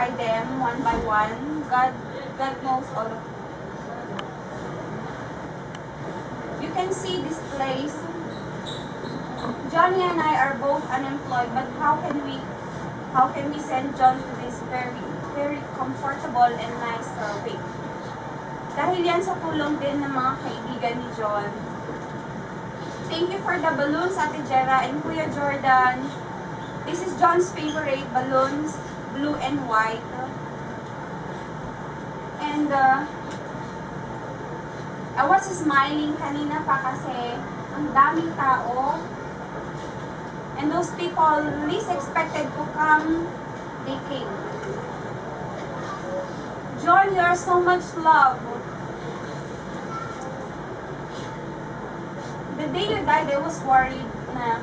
identify them one by one. God knows all of you. You can see this place. Johnny and I are both unemployed, but how can we send John to this very comfortable and nice way? Dahil yan sa tulong din ng mga kaibigan ni John. Thank you for the balloons, Ate Jera and Kuya Jordan. This is John's favorite balloons, blue and white. And I was smiling kanina pa kasi ang daming tao. And those people least expected to come, they came. John, you are so much love. The day you died, I was worried na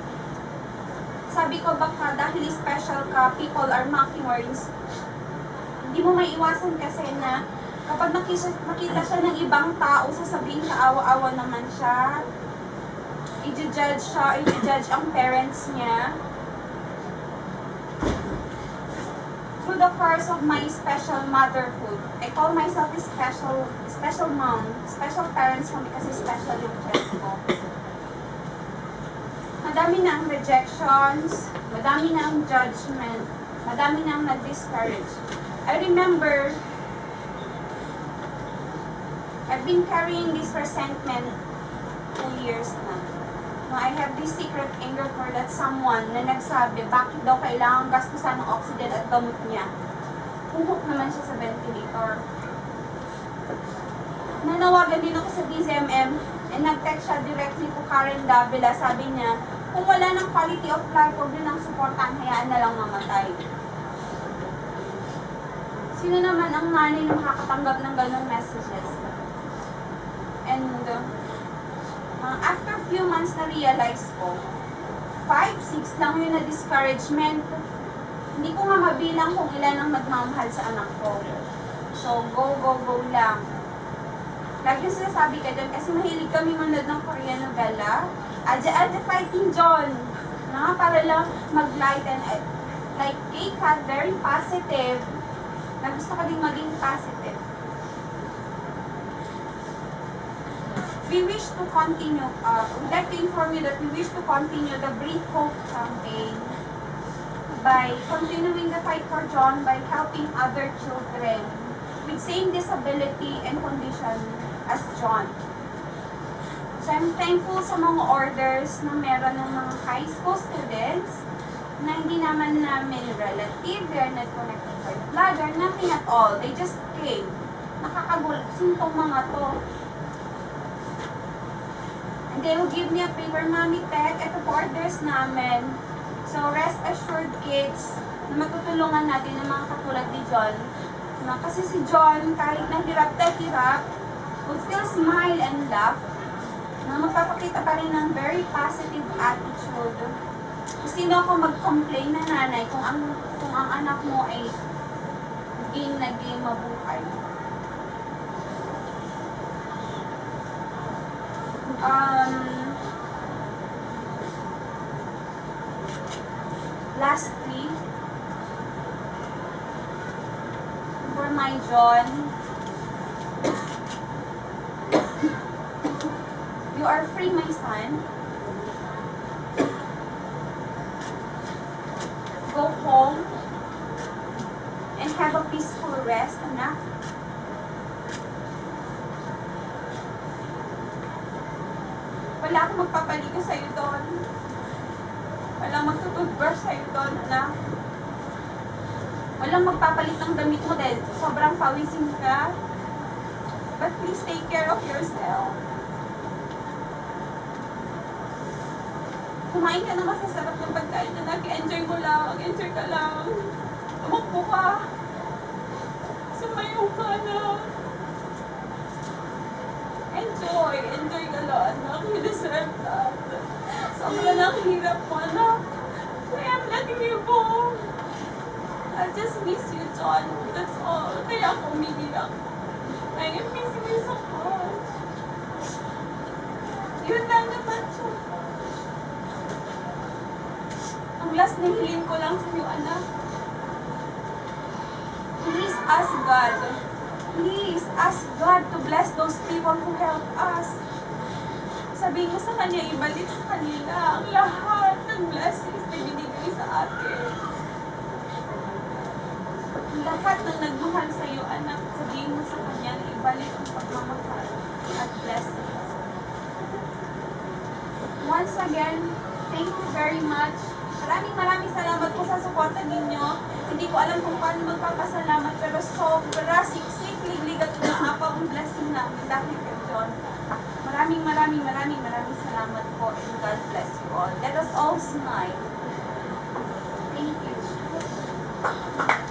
sabi ko baka dahil special ka, people are mocking or hindi mo maiwasan kasi na kapag nakita siya ng ibang tao, sasabihin kaawa-awa naman siya. I-judge ang parents niya. Through the course of my special motherhood, I call myself a special mom, special parents kami kasi special yung child ko. Madami na ang rejections, madami na ang judgment, madami na ang nag-discourage. I remember, I've been carrying this resentment 2 years na. I have this secret anger for that someone na nagsabi, bakit daw kailangan gastusan ng oxygen at gamot niya. Huhok naman siya sa ventilator. Nanawagan din ako sa DZMM and nag-text siya directly to Karen Davila. Sabi niya, kung wala ng quality of life, huwag din ang supportan, hayaan na lang mamatay. Sino naman ang nanay na makakatanggap ng ganong messages? And after few months na-realize ko, 5, 6 lang yun na discouragement. Hindi ko nga mabilang kung ilan ang nagmamahal sa anak ko. So, go lang. Lagi yung sinasabi ka dyan, kasi mahilig kami manood ng Korean novela. Aja Fighting John. Na, para lang mag-lighten. Like, K-Cat, very positive. Na gusto ko din maging positive. We wish to continue, we'd like to inform you that we wish to continue the Breathe Hope campaign by continuing the fight for John by helping other children with same disability and condition as John. So I'm thankful sa mga orders na meron ng mga high school students na hindi naman namin relative, they are not connected by blood or nothing at all. They just came. Nakakagulat. Sintong mga to. And they will give me a favor, Mami Tek, ito po orders namin. So rest assured kids, na matutulungan natin ng mga katulad ni John. Kasi si John, kahit nahirap na hirap, would still smile and laugh. Na magpapakita pa rin ng very positive attitude. Sino ako mag-complain na nanay kung ang anak mo ay naging mabuhay. Lastly, for my John, you are free, my son. Go home and have a peaceful rest, anak. Wala akong magpapaligo sa'yo doon. Walang magtututbrush sa'yo doon, anak. Walang magpapalit ng damit mo dahil sobrang pawisin ka. But please take care of yourself. Kumain ka ng masasarap ng pagkain na nag-enjoy mo lang. Enjoy ka lang. Tumakbo ka. Sumayaw ka na. Enjoy ka lang, anak. You deserve that. Sobrang hirap mo, anak. I am letting you go. I just miss you, John. That's all. Kaya ako umiiyak. I am missing you so much. Yun lang naman, John. Ang last na hiling ko lang sa'yo, anak. Ask God. Please, ask God to bless those people who help us. Sabihin mo sa Kanya, ibalik sa kanila ang lahat ng blessings na binigay sa atin. Lahat ng nagmahal sa iyo, anak, sabihin mo sa Kanya na ibalik ang pagmamahal at blessings. Once again, thank you very much. Maraming salamat po sa suporta ninyo. Hindi ko alam kung paano magpapasalamat, pero sobra siksik ligat na apa ang blessing namin dahil kay John. Maraming salamat po, and God bless you all. Let us all smile. Thank you.